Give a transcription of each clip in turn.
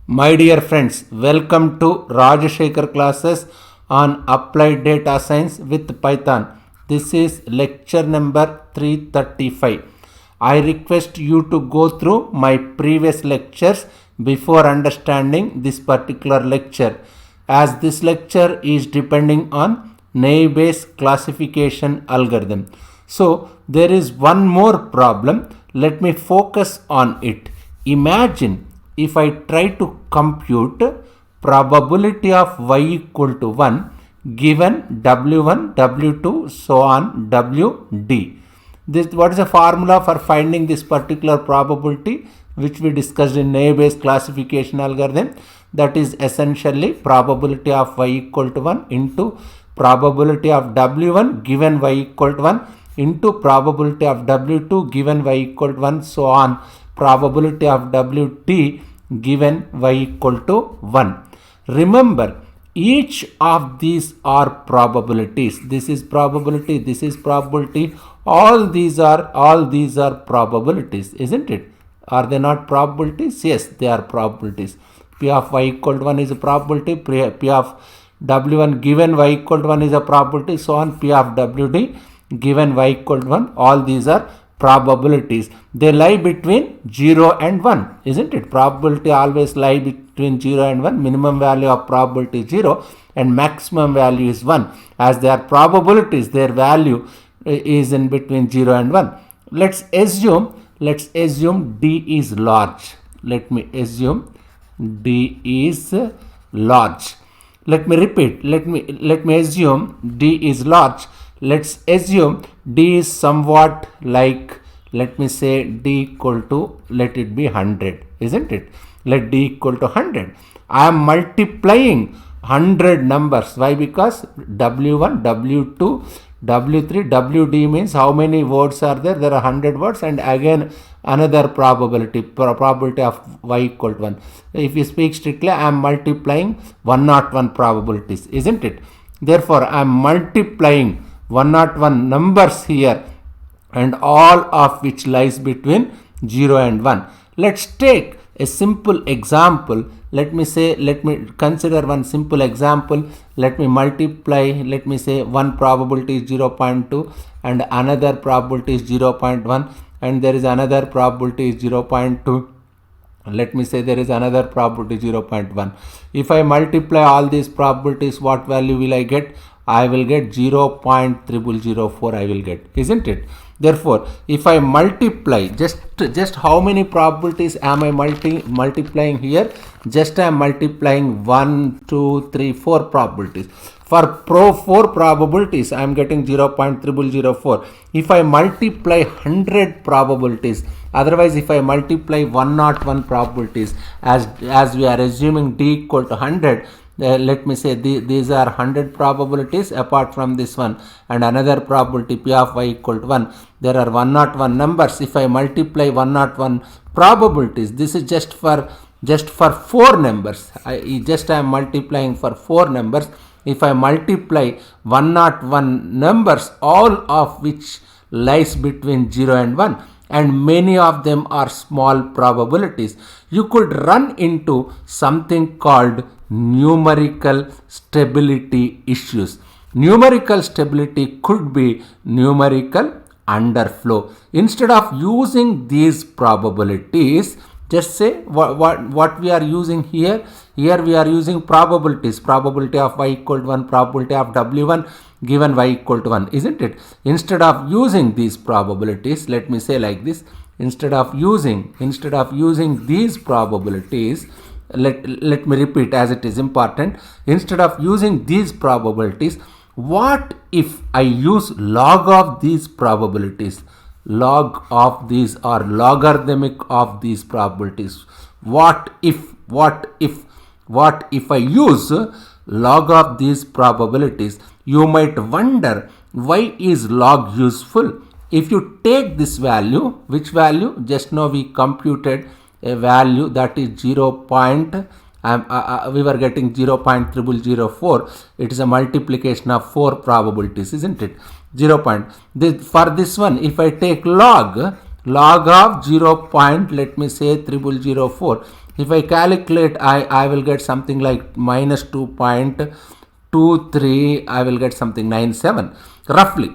My dear friends, welcome to Rajashekhar classes on Applied Data Science with Python. This is lecture number 335. I request you to go through my previous lectures before understanding this particular lecture, as this lecture is depending on Naive classification algorithm. So there is one more problem. Let me focus on it. Imagine if I try to compute probability of y equal to 1 given w1, w2, so on wd. What is the formula for finding this particular probability, which we discussed in Naive classification algorithm? That is essentially probability of y equal to 1 into probability of w1 given y equal to 1 into probability of w2 given y equal to 1, so on probability of wt given y equal to 1. Remember, each of these are probabilities. This is probability, this is probability. All these are probabilities, isn't it? Are they not probabilities? Yes, they are probabilities. P of y equal to 1 is a probability. P of w1 given y equal to 1 is a probability. So on P of wd given y equal to 1. All these are probabilities. They lie between 0 and 1, isn't it? Probability always lie between 0 and 1. Minimum value of probability is 0 and maximum value is 1. As they are probabilities, their value is in between 0 and 1. Let's assume d is large. Let me assume d is large. Let me repeat. Let me assume d is large. Let's assume d is somewhat like, let me say d equal to, let it be 100, isn't it? Let d equal to 100. I am multiplying 100 numbers. Why? Because w1, w2, w3, wd means how many words are there? There are 100 words, and again another probability of y equal to 1. If you speak strictly, I am multiplying 101 probabilities, isn't it? Therefore, I am multiplying 101 numbers here, and all of which lies between 0 and 1. Let's take a simple example. Let me consider one simple example. Let me multiply, let me say one probability is 0.2 and another probability is 0.1, and there is another probability is 0.2. Let me say there is another probability 0.1. If I multiply all these probabilities, what value will I get? I will get 0.0004 I will get, isn't it? Therefore, if I multiply, just how many probabilities am I multiplying here? Just I am multiplying 1, 2, 3, 4 probabilities. For 4 probabilities, I am getting 0.0004. If I multiply 100 probabilities, otherwise if I multiply 101 probabilities, as we are assuming d equal to 100, let me say these are 100 probabilities apart from this one, and another probability P of y equal to 1. There are 101 numbers. If I multiply 101 probabilities, this is just for 4 numbers. I am multiplying for 4 numbers. If I multiply 101 numbers, all of which lies between 0 and 1, and many of them are small probabilities, you could run into something called numerical stability issues. Numerical stability could be numerical underflow. Instead of using these probabilities, just say what we are using here. Here we are using probabilities. Probability of y equal to 1, probability of w1 given y equal to 1, isn't it? Instead of using these probabilities, let me say like this. Instead of using these probabilities, let me repeat as it is important. Instead of using these probabilities, what if I use log of these probabilities? Log of these or logarithmic of these probabilities. What if I use log of these probabilities? You might wonder, why is log useful? If you take this value, which value? Just now we computed a value that is 0. We were getting 0.0004. It is a multiplication of 4 probabilities, isn't it? 0. For this one, if I take log of 0. Let me say 0004, If I calculate, I will get something like minus 2.23, I will get something 97, roughly.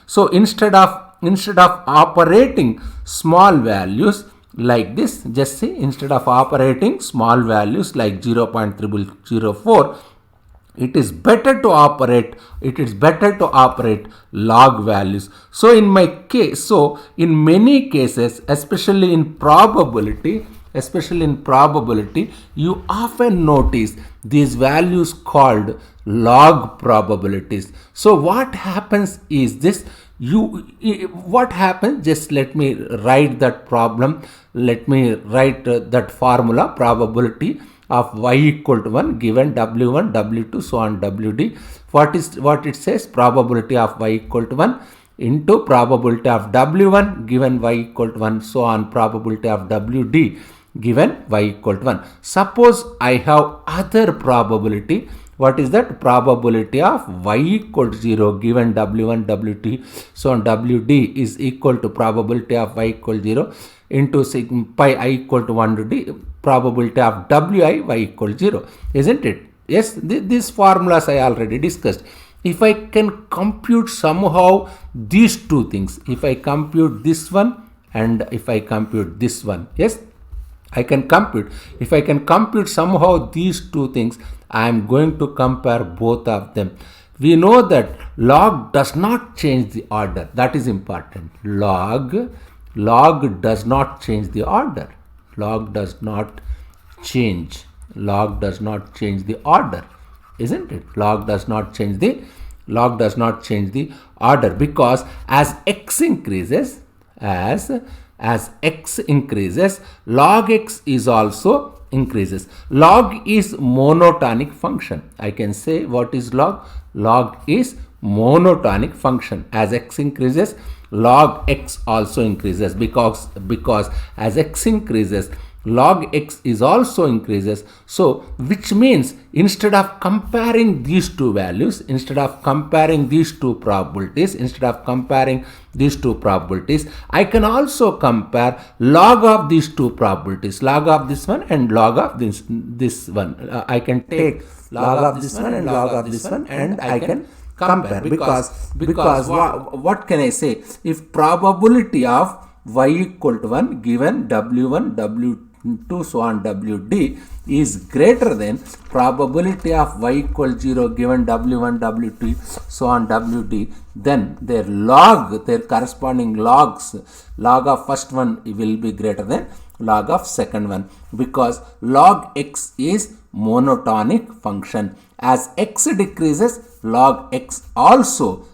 So instead of operating small values like this, just see, instead of operating small values like 0.0004, it is better to operate log values. So in many cases, especially in probability, you often notice these values called log probabilities. So what happens is this, just let me write that problem, that formula, probability of y equal to 1 given w1, w2, so on wd. What it says? Probability of y equal to 1 into probability of w1 given y equal to 1, so on probability of wd given y equal to 1. Suppose I have other probability. What is that? Probability of y equal to 0 given w1, w2, so on wd is equal to probability of y equal to 0 into sigma pi I equal to 1 to d, probability of wi y equal to 0, isn't it? Yes, these formulas I already discussed. If I can compute somehow these two things, if I compute this one and if I compute this one, yes, I can compute. If I can compute somehow these two things, I am going to compare both of them. We know that log does not change the order. That is important. Log does not change the order. Log does not change the order, isn't it? Log does not change the order, because as x increases, as x increases, log x is also increases. Log is monotonic function. I can say what is log? Log is monotonic function. As x increases, log x also increases, because as x increases, log x is also increases. So which means instead of comparing these two values, instead of comparing these two probabilities, I can also compare log of these two probabilities, log of this one and log of this one. I can take log of this one and log of this one, and I can compare, because what can I say? If probability of y equal to 1 given w1, w2, so on wd is greater than probability of y equal 0 given w1, w2, so on wd, then their corresponding logs, log of first one will be greater than log of second one, because log x is monotonic function. As x decreases, log x also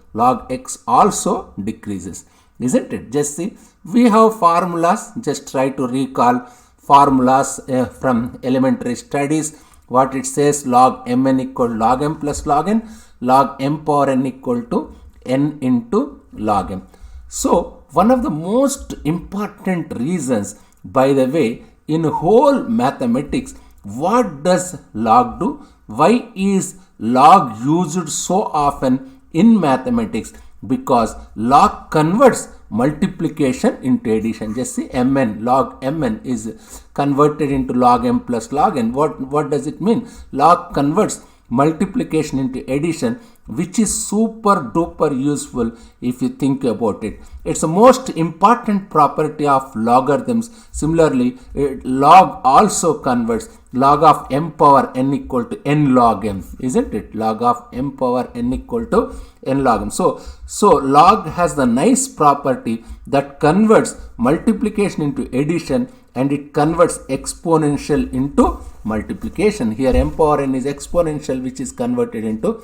decreases, isn't it? Just see, we have formulas. Just try to recall formulas from elementary studies. What it says? Log mn equal to log m plus log n, log m power n equal to n into log m. So one of the most important reasons, by the way, in whole mathematics, what does log do? Why is log used so often in mathematics? Because log converts multiplication into addition. Just see, mn, log mn is converted into log m plus log n. What does it mean? Log converts multiplication into addition, which is super duper useful if you think about it. It's the most important property of logarithms. Similarly, log also converts log of m power n equal to n log m, isn't it? Log of m power n equal to n log m. So log has the nice property that converts multiplication into addition, and it converts exponential into multiplication. Here m power n is exponential, which is converted into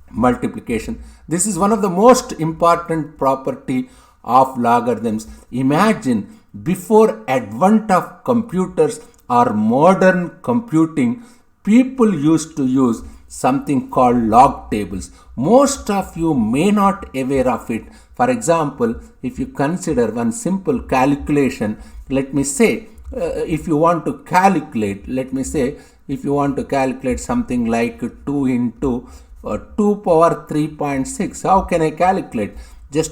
multiplication. This is one of the most important property of logarithms. Imagine, before advent of computers or modern computing, people used to use something called log tables. Most of you may not aware of it. For example, if you consider one simple calculation, let me say, if you want to calculate, something like 2 into 2 power 3.6, how can I calculate? Just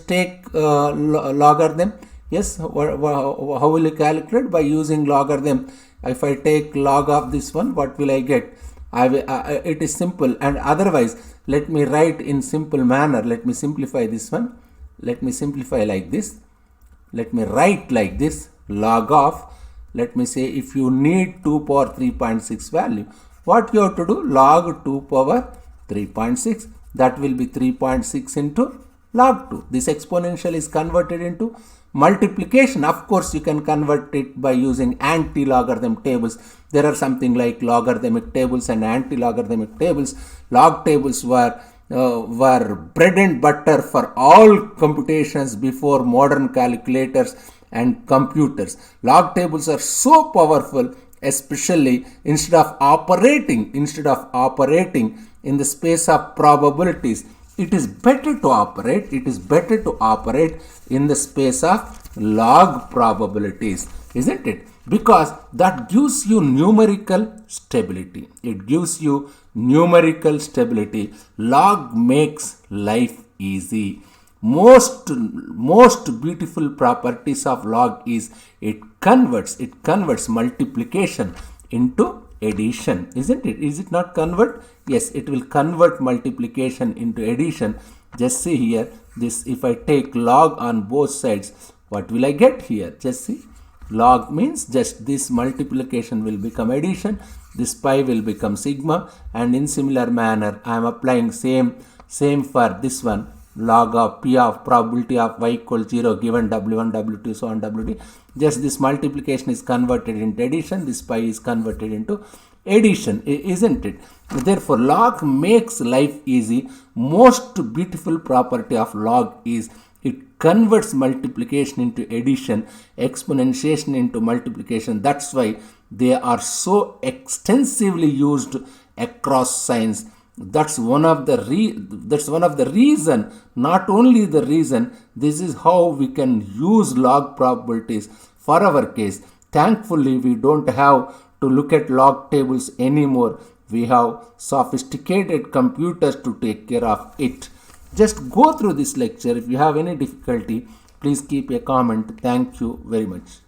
take logarithm. Yes, how will you calculate? By using logarithm. If I take log of this one, what will I get? It is simple, and otherwise let me write in simple manner. Let me simplify this one. Let me simplify like this. Let me write like this. Log of, let me say, if you need 2 power 3.6 value, what you have to do? Log 2 power 3.6. That will be 3.6 into log 2. This exponential is converted into multiplication. Of course, you can convert it by using anti-logarithm tables. There are something like logarithmic tables and anti-logarithmic tables. Log tables were bread and butter for all computations before modern calculators and computers. Log tables are so powerful, especially instead of operating in the space of probabilities. It is better to operate in the space of log probabilities, isn't it? Because that gives you numerical stability. Log makes life easy. Most beautiful properties of log is it converts multiplication into addition, isn't it? Is it not convert? Yes, it will convert multiplication into addition. Just see here, this, if I take log on both sides, what will I get here? Just see, log means just this multiplication will become addition, this pi will become sigma, and in similar manner I am applying same for this one. Log of p of probability of y equals 0 given w1, w2, so on wd. Just this multiplication is converted into addition, this pi is converted into addition, isn't it? Therefore, log makes life easy. Most beautiful property of log is it converts multiplication into addition, exponentiation into multiplication. That's why they are so extensively used across science. That's one of the reason, not only the reason. This is how we can use log probabilities for our case. Thankfully, we don't have to look at log tables anymore. We have sophisticated computers to take care of it. Just go through this lecture. If you have any difficulty, please keep a comment. Thank you very much.